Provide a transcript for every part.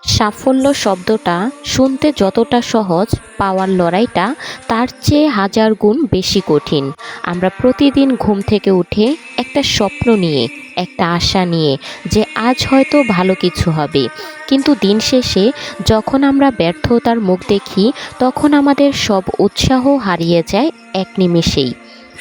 সাফল্য শব্দটা শুনতে যতটা সহজ, পাওয়ার লড়াইটা তার চেয়ে হাজার গুণ বেশি কঠিন। আমরা প্রতিদিন ঘুম থেকে উঠে একটা স্বপ্ন নিয়ে, একটা আশা নিয়ে যে আজ হয়তো ভালো কিছু হবে, কিন্তু দিন শেষে যখন আমরা ব্যর্থতার মুখ দেখি তখন আমাদের সব উৎসাহ হারিয়ে যায় এক নিমেষেই।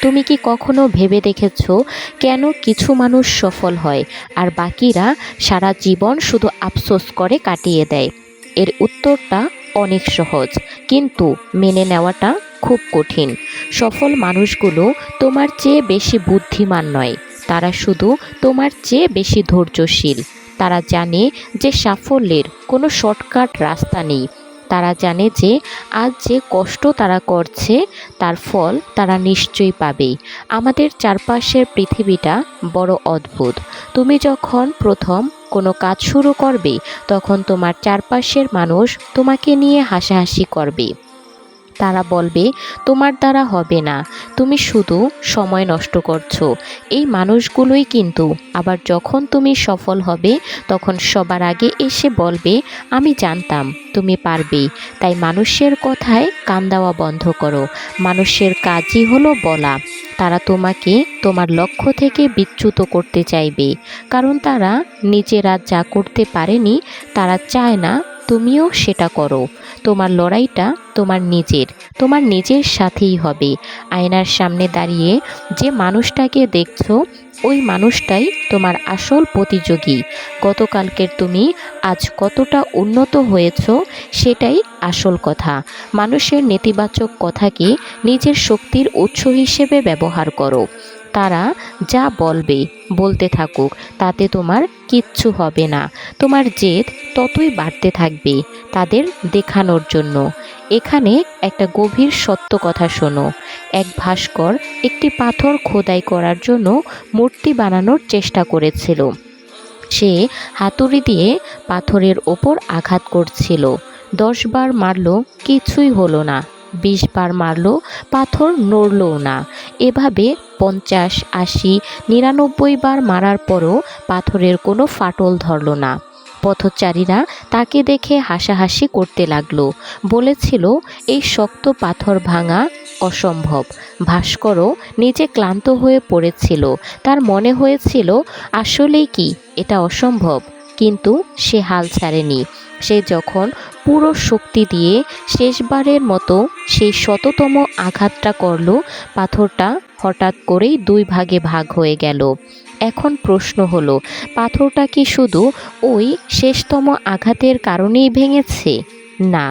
তুমি কি কখনো ভেবে দেখেছো কেন কিছু মানুষ সফল হয় আর বাকিরা সারা জীবন শুধু আফসোস করে কাটিয়ে দেয়? এর উত্তরটা অনেক সহজ, কিন্তু মেনে নেওয়াটা খুব কঠিন। সফল মানুষগুলো তোমার চেয়ে বেশি বুদ্ধিমান নয়, তারা শুধু তোমার চেয়ে বেশি ধৈর্যশীল। তারা জানে যে সাফল্যের কোনো শর্টকাট রাস্তা নেই। তারা জানে যে আজ যে কষ্ট তারা করছে তার ফল তারা নিশ্চয়ই পাবে। আমাদের চারপাশের পৃথিবীটা বড় অদ্ভুত। তুমি যখন প্রথম কোনো কাজ শুরু করবে তখন তোমার চারপাশের মানুষ তোমাকে নিয়ে হাসাহাসি করবে। তারা বলবে তোমার দ্বারা হবে না, তুমি শুধু সময় নষ্ট করছো। এই মানুষগুলোই কিন্তু আবার যখন তুমি সফল হবে তখন সবার আগে এসে বলবে আমি জানতাম তুমি পারবে। তাই মানুষের কথায় কান দেওয়া বন্ধ করো। মানুষের কাজই হলো বলা। তারা তোমাকে তোমার লক্ষ্য থেকে বিচ্যুত করতে চাইবে, কারণ তারা নিজেরা যা করতে পারেনি তারা চায় না তুমিও সেটা করো। তোমার লড়াইটা তোমার নিজের সাথেই হবে। আয়নার সামনে দাঁড়িয়ে যে মানুষটাকে দেখছো ওই মানুষটাই তোমার আসল প্রতিযোগী। গতকালকের তুমি আজ কতটা উন্নত হয়েছো সেটাই আসল কথা। মানুষের নেতিবাচক কথাকে নিজের শক্তির উৎস হিসেবে ব্যবহার করো। তারা যা বলতে থাকুক, তাতে তোমার কিচ্ছু হবে না। তোমার জেদ ততই বাড়তে থাকবে তাদের দেখানোর জন্য। এখানে একটা গভীর সত্য কথা শোনো। এক ভাস্কর একটি পাথর খোদাই করার জন্য মূর্তি বানানোর চেষ্টা করেছিল। সে হাতুড়ি দিয়ে পাথরের ওপর আঘাত করছিল। 10 বার মারল, কিছুই হলো না। 20 বার মারল, পাথর নড়লও না। এভাবে 50, 80, 99 বার মারার পরও পাথরের কোনো ফাটল ধরল না। পথচারীরা তাকে দেখে হাসাহাসি করতে লাগলো, বলেছিল এই শক্ত পাথর ভাঙা অসম্ভব। ভাস্করও নিজে ক্লান্ত হয়ে পড়েছিল। তার মনে হয়েছিল আসলেই কি এটা অসম্ভব, কিন্তু সে হাল ছাড়েনি। সে যখন পুরো শক্তি দিয়ে শেষবারের মতো সেই শততম আঘাতটা করল, পাথরটা হঠাৎ করেই 2 ভাগে ভাগ হয়ে গেল। এখন প্রশ্ন হলো, পাথরটা কি শুধু ওই শেষতম আঘাতের কারণেই ভেঙেছে? না,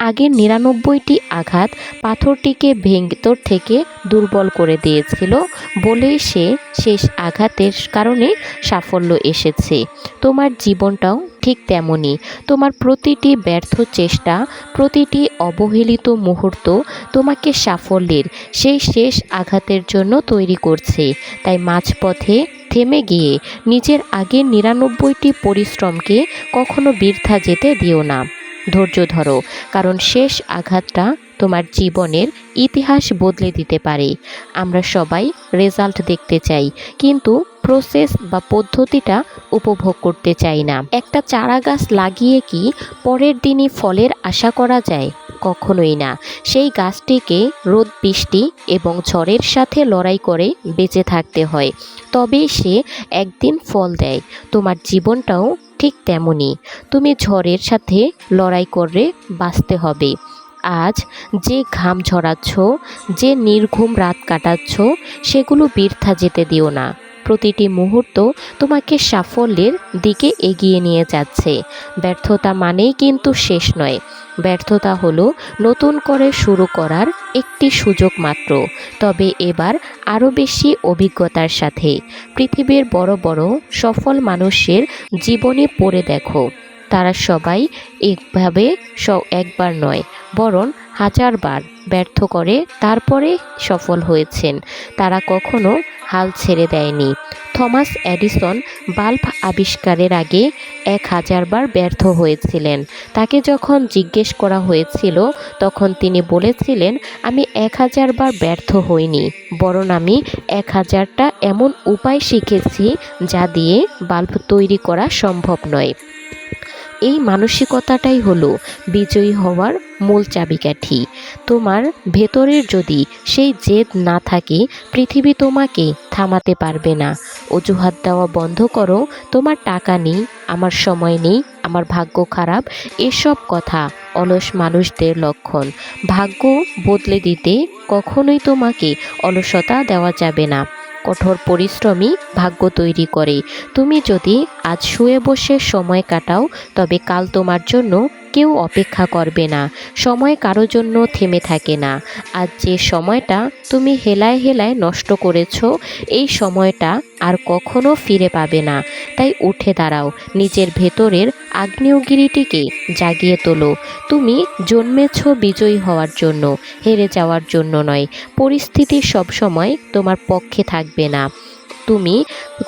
আগের 99টি আঘাত পাথরটিকে ভেতর থেকে দুর্বল করে দিয়েছিল বলেই সে শেষ আঘাতের কারণে সাফল্য এসেছে। তোমার জীবনটাও ঠিক তেমনই। তোমার প্রতিটি ব্যর্থ চেষ্টা, প্রতিটি অবহেলিত মুহূর্ত তোমাকে সাফল্যের সেই শেষ আঘাতের জন্য তৈরি করছে। তাই মাঝপথে থেমে গিয়ে নিজের আগের 99টি পরিশ্রমকে কখনো বৃথা যেতে দিও না। ধৈর্য ধরো, কারণ শেষ আঘাতটা তোমার জীবনের ইতিহাস বদলে দিতে পারে। আমরা সবাই রেজাল্ট দেখতে চাই, কিন্তু প্রসেস বা পদ্ধতিটা উপভোগ করতে চাই না। একটা চারা গাছ লাগিয়ে কি পরের দিনই ফলের আশা করা যায়? কখনোই না। সেই গাছটিকে রোদ, বৃষ্টি এবং ঝড়ের সাথে লড়াই করে বেঁচে থাকতে হয়, তবেই সে একদিন ফল দেয়। তোমার জীবনটাও ঠিক তেমনই। তুমি ঝড়ের সাথে লড়াই করে বাঁচতে হবে। আজ যে ঘাম ঝরাচ্ছ, যে নির্ঘুম রাত কাটাচ্ছ, সেগুলো বৃথা যেতে দিও না। প্রতিটি মুহূর্ত তোমাকে সাফল্যের দিকে এগিয়ে নিয়ে যাচ্ছে। ব্যর্থতা মানেই কিন্তু শেষ নয়। ব্যর্থতা হলো নতুন করে শুরু করার একটি সুযোগ মাত্র, তবে এবার আরও বেশি অভিজ্ঞতার সাথে। পৃথিবীর বড় বড় সফল মানুষের জীবনী পড়ে দেখো, তারা সবাই একবার নয়, বরং 1000 বার ব্যর্থ করে তারপরে সফল হয়েছেন। তারা কখনো হাল ছেড়ে দেয়নি। থমাস এডিসন বাল্ব আবিষ্কারের আগে 1000 বার ব্যর্থ হয়েছিলেন। তাকে যখন জিজ্ঞেস করা হয়েছিল তখন তিনি বলেছিলেন, আমি 1000 বার ব্যর্থ হইনি, বরং আমি 1000টা এমন উপায় শিখেছি যা দিয়ে বাল্ব তৈরি করা সম্ভব নয়। এই মানসিকতাটাই হলো বিজয়ী হওয়ার মূল চাবিকাঠি। তোমার ভেতরের যদি সেই জেদ না থাকে, পৃথিবী তোমাকে থামাতে পারবে না। অজুহাত দেওয়া বন্ধ করো, তোমার টাকা নেই, আমার সময় নেই, আমার ভাগ্য খারাপ, এসব কথা অলস মানুষদের লক্ষণ। ভাগ্য বদলে দিতে কখনোই তোমাকে অলসতা দেওয়া যাবে না। কঠোর পরিশ্রমী ভাগ্য তৈরি করে। তুমি যদি আজ শুয়ে বসে সময় কাটাও, তবে কাল তোমার জন্য কেউ অপেক্ষা করবে না। সময় কারো জন্য থেমে থাকে না। আজ যে সময়টা তুমি হেলায় হেলায় নষ্ট করেছো, এই সময়টা আর কখনো ফিরে পাবে না। তাই উঠে দাঁড়াও, নিজের ভেতরের আগ্নেয়গিরিটিকে জাগিয়ে তোলো। তুমি জন্মেছ বিজয়ী হওয়ার জন্য, হেরে যাওয়ার জন্য নয়। পরিস্থিতি সবসময় তোমার পক্ষে থাকবে না। তুমি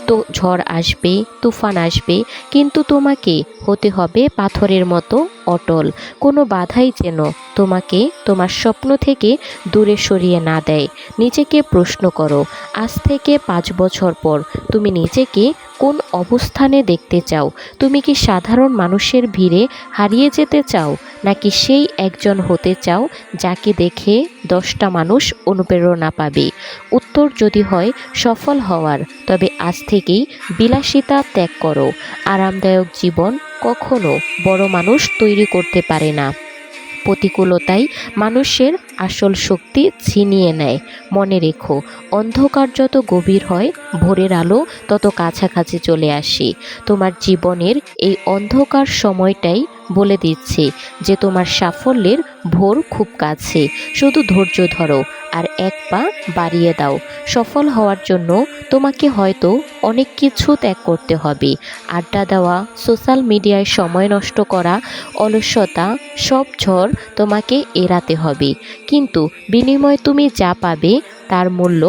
তো ঝড় আসবে, তুফান আসবে, কিন্তু তোমাকে হতে হবে পাথরের মতো অটল। কোনো বাধাই যেন তোমাকে তোমার স্বপ্ন থেকে দূরে সরিয়ে না দেয়। নিজেকে প্রশ্ন করো, আজ থেকে 5 বছর পর তুমি নিজেকে কোন অবস্থানে দেখতে চাও? তুমি কি সাধারণ মানুষের ভিড়ে হারিয়ে যেতে চাও, নাকি সেই একজন হতে চাও যাকে দেখে 10টা মানুষ অনুপ্রেরণা পাবে? উত্তর যদি হয় সফল হওয়ার, তবে আজ থেকেই বিলাসিতা ত্যাগ করো। আরামদায়ক জীবন কখনো বড় মানুষ তৈরি করতে পারে না। প্রতিকূলতাই মানুষের আসল শক্তি ছিনিয়ে নেয়। মনে রেখো, অন্ধকার যত গভীর হয়, ভোরের আলো তত কাছাকাছি চলে আসে। তোমার জীবনের এই অন্ধকার সময়টাই বলে দিচ্ছে যে তোমার সাফল্যের ভোর খুব কাছে। শুধু ধৈর্য ধরো আর এক পা বাড়িয়ে দাও। সফল হওয়ার জন্য তোমাকে হয়তো অনেক কিছু ত্যাগ করতে হবে। আড্ডা দেওয়া, সোশ্যাল মিডিয়ায় সময় নষ্ট করা, অলসতা, সব ঝড় তোমাকে এড়াতে হবে। কিন্তু বিনিময়ে তুমি যা পাবে তার মূল্য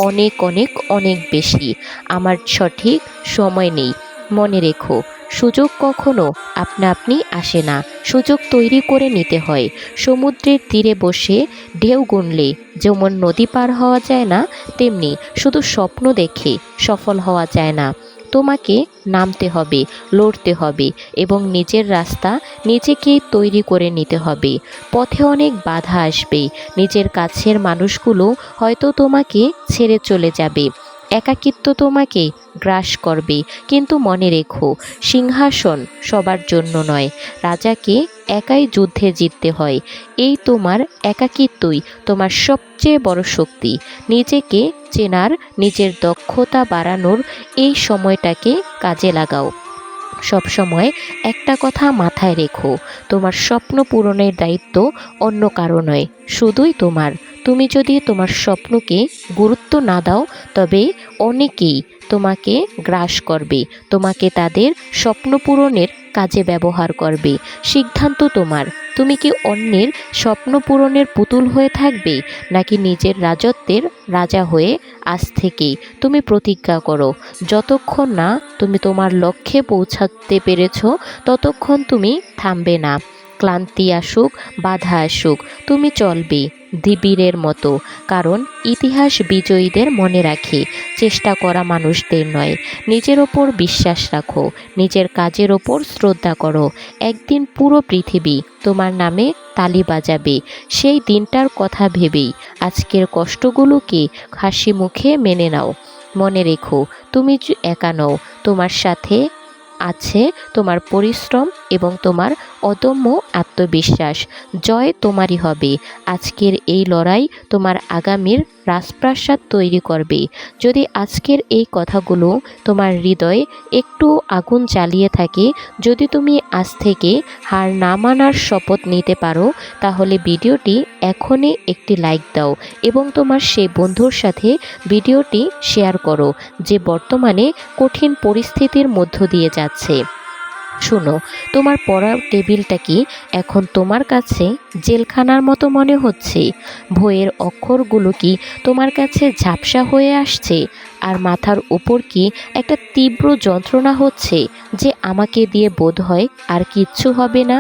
অনেক অনেক অনেক বেশি। আমার সঠিক সময় নেই। মনে রেখো, সুযোগ কখনো আপনা আপনি আসে না, সুযোগ তৈরি করে নিতে হয়। সমুদ্রের তীরে বসে ঢেউ গুনলে যেমন নদী পার হওয়া যায় না, তেমনি শুধু স্বপ্ন দেখে সফল হওয়া যায় না। তোমাকে নামতে হবে, লড়তে হবে এবং নিজের রাস্তা নিজেকেই তৈরি করে নিতে হবে। পথে অনেক বাধা আসবে, নিজের কাছের মানুষগুলো হয়তো তোমাকে ছেড়ে চলে যাবে, একাকিত্ব তোমাকে গ্রাস করবে। কিন্তু মনে রেখো, সিংহাসন সবার জন্য নয়, রাজাকে একাই যুদ্ধে জিততে হয়। এই তোমার একাকিত্বই তোমার সবচেয়ে বড় শক্তি। নিজেকে চেনার, নিজের দক্ষতা বাড়ানোর এই সময়টাকে কাজে লাগাও। সবসময় একটা কথা মাথায় রেখো, তোমার স্বপ্ন পূরণের দায়িত্ব অন্য কারো নয়, শুধুই তোমার। তুমি যদি তোমার স্বপ্নকে গুরুত্ব না দাও, তবে অনেকেই তোমাকে গ্রাস করবে, তোমাকে তাদের স্বপ্ন পূরণের কাজে ব্যবহার করবে। সিদ্ধান্ত তোমার। তুমি কি অন্যের স্বপ্ন পূরণের পুতুল হয়ে থাকবে, নাকি নিজের রাজত্বের রাজা হয়ে? আজ থেকেই তুমি প্রতিজ্ঞা করো, যতক্ষণ না তুমি তোমার লক্ষ্যে পৌঁছাতে পেরেছ, ততক্ষণ তুমি থামবে না। ক্লান্তি আসুক, বাধা আসুক, তুমি চলবে দিবিরের মতো। কারণ ইতিহাস বিজয়ীদের মনে রাখে, চেষ্টা করা মানুষদের নয়। নিজের ওপর বিশ্বাস রাখো, নিজের কাজের ওপর শ্রদ্ধা করো। একদিন পুরো পৃথিবী তোমার নামে তালি বাজাবে। সেই দিনটার কথা ভেবেই আজকের কষ্টগুলোকে হাসি মুখে মেনে নাও। মনে রেখো, তুমি একা নও, তোমার সাথে আছে তোমার পরিশ্রম এবং তোমার অদম্য আত্মবিশ্বাস। জয় তোমারই হবে। আজকের এই লড়াই তোমার আগামীর রাজপ্রাসাদ তৈরি করবে। যদি আজকের এই কথাগুলো তোমার হৃদয়ে একটু আগুন জ্বালিয়ে থাকে, যদি তুমি আজ থেকে হার না মানার শপথ নিতে পারো, তাহলে ভিডিওটি এখনই একটি লাইক দাও এবং তোমার সেই বন্ধুর সাথে ভিডিওটি শেয়ার করো যে বর্তমানে কঠিন পরিস্থিতির মধ্য দিয়ে যাচ্ছে। শোনো, তোমার পড়ার টেবিলটা কি এখন তোমার কাছে জেলখানার মতো মনে হচ্ছে? বইয়ের অক্ষরগুলো কি তোমার কাছে ঝাপসা হয়ে আসছে? আর মাথার উপর কি একটা তীব্র যন্ত্রণা হচ্ছে যে আমাকে দিয়ে বোধ হয় আর কিচ্ছু হবে না?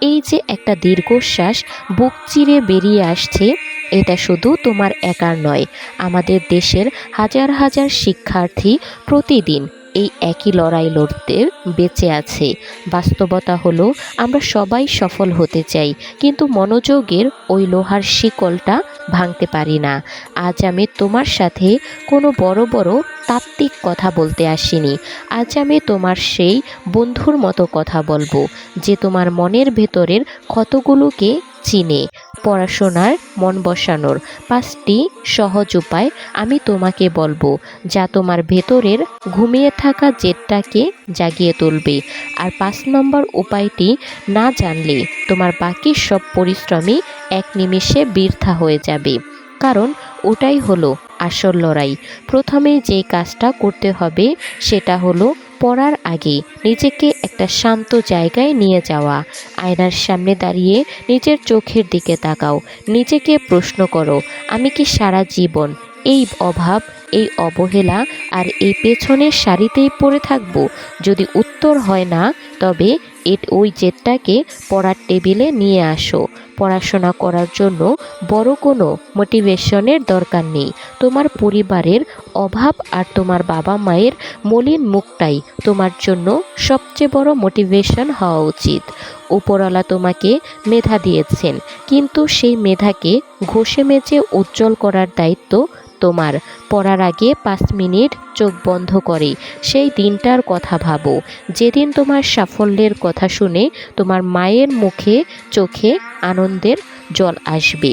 এই যে একটা দীর্ঘশ্বাস বুক চিরে বেরিয়ে আসছে, এটা শুধু তোমার একার নয়, আমাদের দেশের হাজার হাজার শিক্ষার্থী প্রতিদিন এই একই লড়াই লড়তে বেঁচে আছে। বাস্তবতা হলো আমরা সবাই সফল হতে চাই, কিন্তু মনোযোগের ওই লোহার শিকলটা ভাঙতে পারি না। আজ আমি তোমার সাথে কোনো বড় বড় তাত্ত্বিক কথা বলতে আসিনি। আজ আমি তোমার সেই বন্ধুর মতো কথা বলবো, যে তোমার মনের ভেতরের ক্ষতগুলোকে চিনে। পড়াশোনার মন বসানোর 5টি সহজ উপায় আমি তোমাকে বলবো, যা তোমার ভেতরের ঘুমিয়ে থাকা জেদটাকে জাগিয়ে তুলবে। আর 5 নম্বর উপায়টি না জানলে তোমার বাকি সব পরিশ্রমই এক নিমেষে বৃথা হয়ে যাবে, কারণ ওটাই হলো আসল লড়াই। প্রথমে যে কাজটা করতে হবে সেটা হলো পড়ার আগে নিজেকে একটা শান্ত জায়গায় নিয়ে যাওয়া। আয়নার সামনে দাঁড়িয়ে নিজের চোখের দিকে তাকাও, নিজেকে প্রশ্ন করো, আমি কি সারা জীবন এই অভাব, এই অবহেলা আর এই পেছনের সারিতেই পড়ে থাকবো? যদি উত্তর হয় না, তবে ওই জেদটাকে পড়ার টেবিলে নিয়ে আসো। পড়াশোনা করার জন্য বড় কোনো মোটিভেশনের দরকার নেই। তোমার পরিবারের অভাব আর তোমার বাবা মায়ের মলিন মুখটাই তোমার জন্য সবচেয়ে বড় মোটিভেশন হওয়া উচিত। উপরওয়ালা তোমাকে মেধা দিয়েছেন, কিন্তু সেই মেধাকে ঘষে মেজে উজ্জ্বল করার দায়িত্ব তোমার। পড়ার আগে 5 মিনিট চোখ বন্ধ করে সেই দিনটার কথা ভাবো, যেদিন তোমার সাফল্যের কথা শুনে তোমার মায়ের চোখে আনন্দের জল আসবে।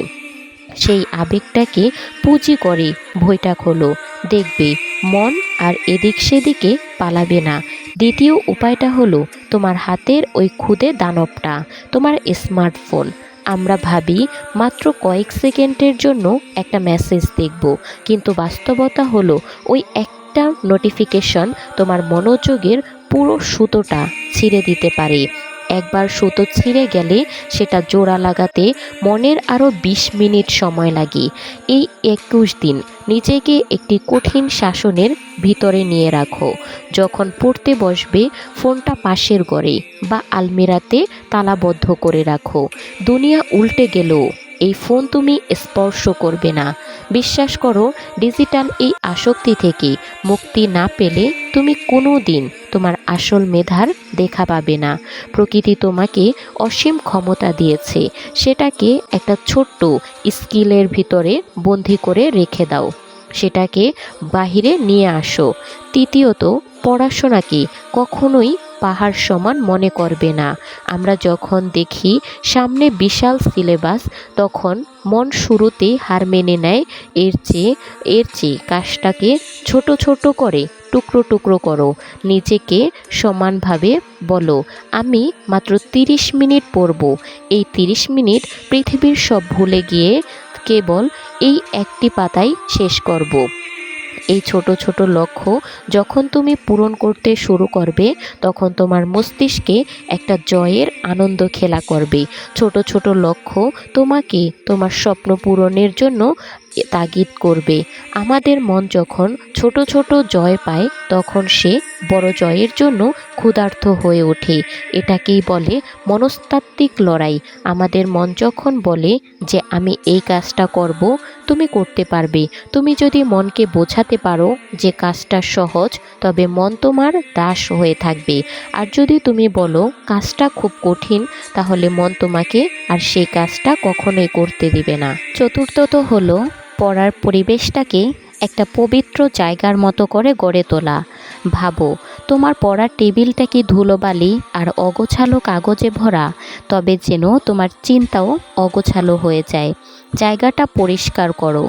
সেই আবেগটাকে পুঁজি করে বইটা খোলো, দেখবে মন আর এদিক সেদিকে পালাবে না। দ্বিতীয় উপায়টা হলো তোমার হাতের ওই ক্ষুদে দানবটা, তোমার স্মার্টফোন। আমরা ভাবি মাত্র কয়েক সেকেন্ডের জন্য একটা মেসেজ দেখব, কিন্তু বাস্তবতা হলো ওই একটা নোটিফিকেশন তোমার মনোযোগের পুরো সুতোটা ছিঁড়ে দিতে পারে। একবার সুতো ছিঁড়ে গেলে সেটা জোড়া লাগাতে মনের আরও 20 মিনিট সময় লাগে। এই 21 দিন নিজেকে একটি কঠিন শাসনের ভিতরে নিয়ে রাখো। যখন পড়তে বসবে, ফোনটা পাশের ঘরে বা আলমিরাতে তালাবদ্ধ করে রাখো। দুনিয়া উল্টে গেলেও এই ফোন তুমি স্পর্শ করবে না। বিশ্বাস করো, ডিজিটাল এই আসক্তি থেকে মুক্তি না পেলে তুমি কোনো দিন তোমার আসল মেধার দেখা পাবে না। প্রকৃতি তোমাকে অসীম ক্ষমতা দিয়েছে, সেটাকে একটা ছোট্ট স্কিলের ভিতরে বন্দি করে রেখে দাও, সেটাকে বাহিরে নিয়ে আসো। তৃতীয়ত, পড়াশোনাকে কখনোই পাহাড় সমান মনে করবে না। আমরা যখন দেখি সামনে বিশাল সিলেবাস, তখন মন শুরুতেই হার মেনে নেয়। এর চেয়ে কাজটাকে ছোট ছোট করে টুকরো টুকরো করো। নিজেকে সমানভাবে বলো, আমি মাত্র 30 মিনিট পড়ব। এই 30 মিনিট পৃথিবীর সব ভুলে গিয়ে কেবল এই একটি পাতাই শেষ করব। এই ছোট ছোট লক্ষ্য যখন তুমি পূরণ করতে শুরু করবে, তখন তোমার মস্তিষ্কে একটা জয়ের আনন্দ খেলা করবে। ছোট ছোট লক্ষ্য তোমাকে তোমার স্বপ্ন পূরণের জন্য তাগিদ করবে। আমাদের মন যখন ছোট ছোট জয় পায়, তখন সে বড় জয়ের জন্য ক্ষুধার্ত হয়ে ওঠে। এটাকেই বলে মনস্তাত্ত্বিক লড়াই। আমাদের মন যখন বলে যে আমি এই কাজটা করব, তুমি করতে পারবে। তুমি যদি মনকে বোঝাতে পারো যে কাজটা সহজ, তবে মন তোমার দাস হয়ে থাকবে। আর যদি তুমি বলো কাজটা খুব কঠিন, তাহলে মন তোমাকে আর সেই কাজটা কখনোই করতে দিবে না। চতুর্থত হলো পড়ার পরিবেশটাকে একটা পবিত্র জায়গার মতো করে গড়ে তোলা। ভাবো, তোমার পড়ার টেবিলটা কি ধুলোবালি আর অগোছালো কাগজে ভরা? তবে যেন তোমার চিন্তাও অগোছালো হয়ে যায়। জায়গাটা পরিষ্কার করো,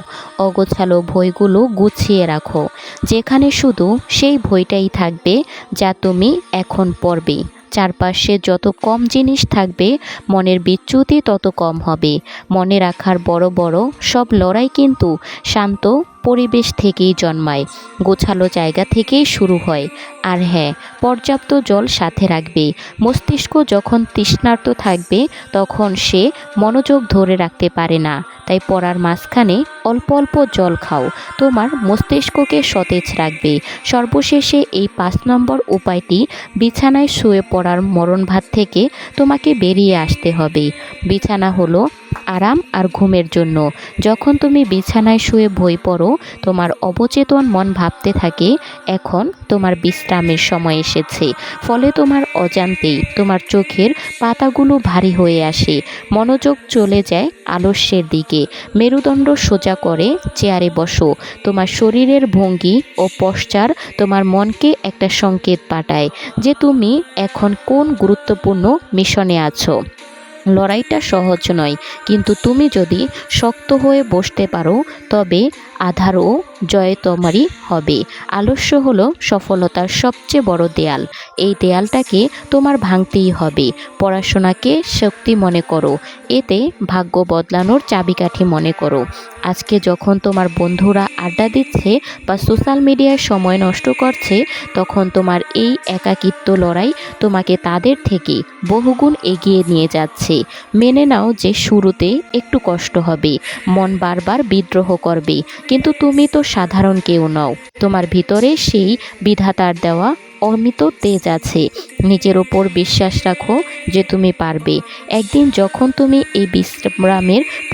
অগোছালো বইগুলো গুছিয়ে রাখো, যেখানে শুধু সেই বইটাই থাকবে যা তুমি এখন পড়বে। চারপাশে যত কম জিনিস থাকবে, মনের বিচ্যুতি তত কম হবে। মনে রাখার বড় বড় সব লড়াই কিন্তু শান্ত পরিবেশ থেকেই জন্মায়, গোছালো জায়গা থেকেই শুরু হয়। আর হ্যাঁ, পর্যাপ্ত জল সাথে রাখবে। মস্তিষ্ক যখন তৃষ্ণার্ত থাকবে, তখন সে মনোযোগ ধরে রাখতে পারে না। তাই পড়ার মাঝখানে অল্প অল্প জল খাও, তোমার মস্তিষ্ককে সতেজ রাখবে। সর্বশেষে এই 5 নম্বর উপায়টি, বিছানায় শুয়ে পড়ার মরণভাত থেকে তোমাকে বেরিয়ে আসতে হবে। বিছানা হলো আরাম আর ঘুমের জন্য। যখন তুমি বিছানায় শুয়ে বই পড়ো, তোমার অবচেতন মন ভাবতে থাকে এখন তোমার বিশ্রামের সময় এসেছে। ফলে তোমার অজান্তেই তোমার চোখের পাতাগুলো ভারী হয়ে আসে, মনোযোগ চলে যায় আলস্যের দিকে। মেরুদণ্ড সোজা করে চেয়ারে বসো। তোমার শরীরের ভঙ্গি ও পশ্চার তোমার মনকে একটা সংকেত পাঠায় যে তুমি এখন কোন গুরুত্বপূর্ণ মিশনে আছো। লড়াইটা সহজ নয়, কিন্তু তুমি যদি শক্ত হয়ে বসতে পারো তবে আধারও জয় তোমারই হবে। আলস্য হলো সফলতার সবচেয়ে বড় দেয়াল। এই দেয়ালটাকে তোমার ভাঙতেই হবে। পড়াশোনাকে শক্তি মনে করো, এতে ভাগ্য বদলানোর চাবিকাঠি মনে করো। আজকে যখন তোমার বন্ধুরা আড্ডা দিচ্ছে বা সোশ্যাল মিডিয়ায় সময় নষ্ট করছে, তখন তোমার এই একাকিত্ব লড়াই তোমাকে তাদের থেকে বহুগুণ এগিয়ে নিয়ে যাচ্ছে। মেনে নাও যে শুরুতে একটু কষ্ট হবে, মন বারবার বিদ্রোহ করবে, কিন্তু তুমি তো সাধারণ কেউ নও। তোমার ভিতরে সেই বিধাতার দেওয়া অমিত তেজ আছে। নিজের ওপর বিশ্বাস রাখো যে তুমি পারবে। একদিন যখন তুমি এই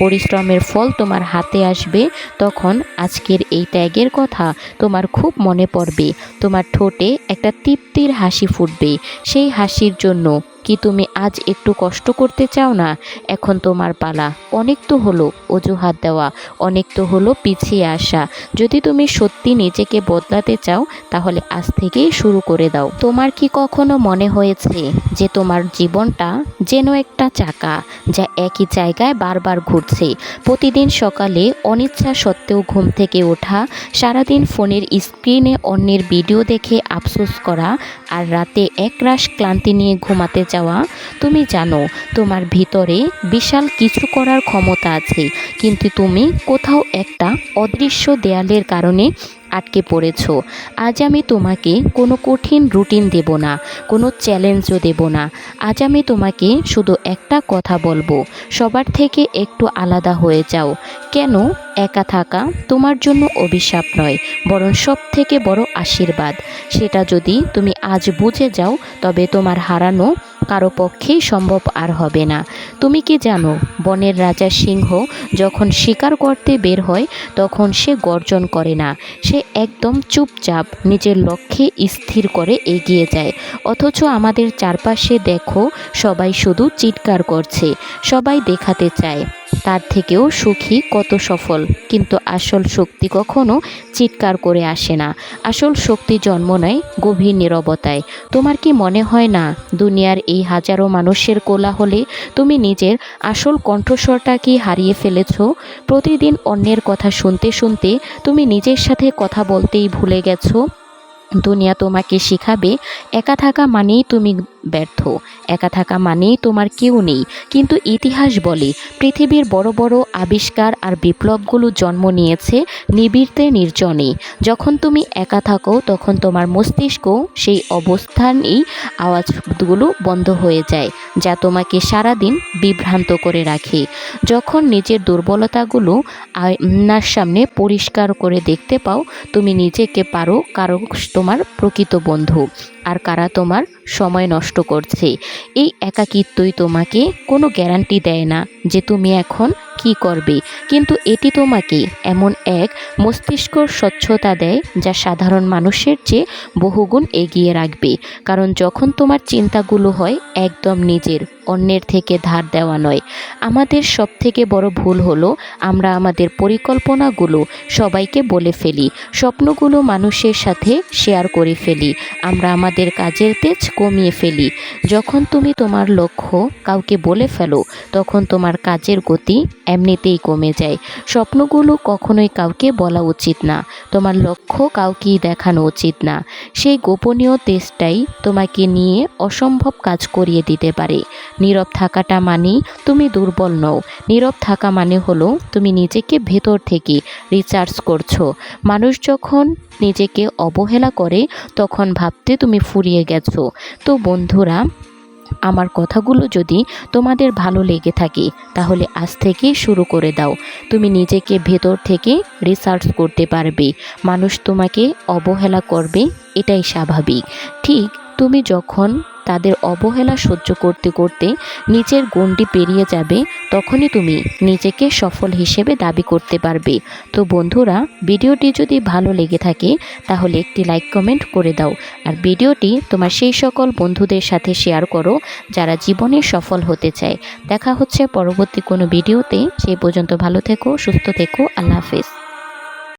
পরিশ্রমের ফল তোমার হাতে আসবে, তখন আজকের এই ত্যাগের কথা তোমার খুব মনে পড়বে। তোমার ঠোঁটে একটা তৃপ্তির হাসি ফুটবে। সেই হাসির জন্য কি তুমি আজ একটু কষ্ট করতে চাও না? এখন তোমার পালা। অনেক তো হলো অজুহাত দেওয়া, অনেক তো হলো পিছিয়ে আসা। যদি তুমি সত্যি নিজেকে বদলাতে চাও, তাহলে আজ থেকেই শুরু করে দাও। তোমার কি কখনো মনে হয়েছে যে তোমার জীবনটা যেন একটা চাকা, যা একই জায়গায় বারবার ঘুরছে? প্রতিদিন সকালে অনিচ্ছা সত্ত্বেও ঘুম থেকে ওঠা, সারাদিন ফোনের স্ক্রিনে অন্যের ভিডিও দেখে আফসোস করা, আর রাতে একরাশ ক্লান্তি নিয়ে ঘুমাতে যাওয়া। তুমি জানো তোমার ভিতরে বিশাল কিছু করার ক্ষমতা আছে, কিন্তু তুমি কোথাও একটা অদৃশ্য দেয়ালের কারণে আটকে পড়েছ। আজ আমি তোমাকে কোনো কঠিন রুটিন দেব না, কোনো চ্যালেঞ্জও দেব না। আজ আমি তোমাকে শুধু একটা কথা বলবো, সবার থেকে একটু আলাদা হয়ে যাও। কেন? একা থাকা তোমার জন্য অভিশাপ নয়, বরং সব থেকে বড় আশীর্বাদ। সেটা যদি তুমি আজ বুঝে যাও, তবে তোমার হারানো কারো পক্ষেই সম্ভব আর হবে না। তুমি কি জানো, বনের রাজা সিংহ যখন শিকার করতে বের হয়, তখন সে গর্জন করে না। সে একদম চুপচাপ নিজের লক্ষ্যে স্থির করে এগিয়ে যায়। অথচ আমাদের চারপাশে দেখো, সবাই শুধু চিৎকার করছে, সবাই দেখাতে চায় তার থেকেও সুখী, কত সফল। কিন্তু আসল শক্তি কখনো চিৎকার করে আসে না। আসল শক্তি জন্ম নেয় গভীর নীরবতায়। তোমার কি মনে হয় না, দুনিয়ার এই হাজারো মানুষের কোলাহলে তুমি নিজের আসল কণ্ঠস্বরটা কি হারিয়ে ফেলেছ? প্রতিদিন অন্যের কথা শুনতে শুনতে তুমি নিজের সাথে কথা বলতেই ভুলে গেছো। দুনিয়া তোমাকে শিখাবে একা থাকা মানেই তুমি ব্যর্থ, একা থাকা মানেই তোমার কেউ নেই। কিন্তু ইতিহাস বলে পৃথিবীর বড় বড় আবিষ্কার আর বিপ্লবগুলো জন্ম নিয়েছে নিবিড়তে, নির্জনে। যখন তুমি একা থাকো, তখন তোমার মস্তিষ্ক সেই অবস্থানই আওয়াজগুলো বন্ধ হয়ে যায়, যা তোমাকে সারাদিন বিভ্রান্ত করে রাখে। যখন নিজের দুর্বলতাগুলো আয়নার সামনে পরিষ্কার করে দেখতে পাও, তুমি নিজেকে পারো কারো তোমার প্রকৃত বন্ধু আর কারা তোমার সময় নষ্ট করছে। এই একাকিত্বই তোমাকে কোনো গ্যারান্টি দেয় না যে তুমি এখন কি করবে, কিন্তু এটি তোমাকে এমন এক মস্তিষ্কর স্বচ্ছতা দেয় যা সাধারণ মানুষের চেয়ে বহুগুণ এগিয়ে রাখবে। কারণ যখন তোমার চিন্তাগুলো হয় একদম নিজের, অন্যের থেকে ধার দেওয়া নয়। আমাদের সব থেকে বড় ভুল হলো আমরা আমাদের পরিকল্পনাগুলো সবাইকে বলে ফেলি, স্বপ্নগুলো মানুষের সাথে শেয়ার করে ফেলি, আমরা আমাদের কাজের তেজ কমিয়ে ফেলি। যখন তুমি তোমার লক্ষ্য কাউকে বলে ফেলো, তখন তোমার কাজের গতি এমনিতেই কমে যায়। স্বপ্নগুলো কখনোই কাউকে বলা উচিত না, তোমার লক্ষ্য কাউকেই দেখানো উচিত না। সেই গোপনীয় তেজটাই তোমাকে নিয়ে অসম্ভব কাজ করিয়ে দিতে পারে। নীরব থাকাটা মানেই তুমি দুর্বল নও। নীরব থাকা মানে হলো তুমি নিজেকে ভেতর থেকে রিচার্জ করছো। মানুষ যখন নিজেকে অবহেলা করে, তখন ভাবতে তুমি ফুরিয়ে গেছো। তো বন্ধুরা, আমার কথাগুলো যদি তোমাদের ভালো লেগে থাকে, তাহলে আজ থেকেই শুরু করে দাও। তুমি নিজেকে ভেতর থেকে রিসার্চ করতে পারবে। মানুষ তোমাকে অবহেলা করবে, এটাই স্বাভাবিক। ঠিক তুমি যখন তাদের অবহেলা সহ্য করতে করতে নিজের গণ্ডি পেরিয়ে যাবে, তখনই তুমি নিজেকে সফল হিসেবে দাবি করতে পারবে। তো বন্ধুরা, ভিডিওটি যদি ভালো লেগে থাকে তাহলে একটি লাইক কমেন্ট করে দাও, আর ভিডিওটি তোমার সেই সকল বন্ধুদের সাথে শেয়ার করো যারা জীবনে সফল হতে চায়। দেখা হচ্ছে পরবর্তী কোনো ভিডিওতে। সেই পর্যন্ত ভালো থেকো, সুস্থ থেকো। আল্লাহ হাফেজ।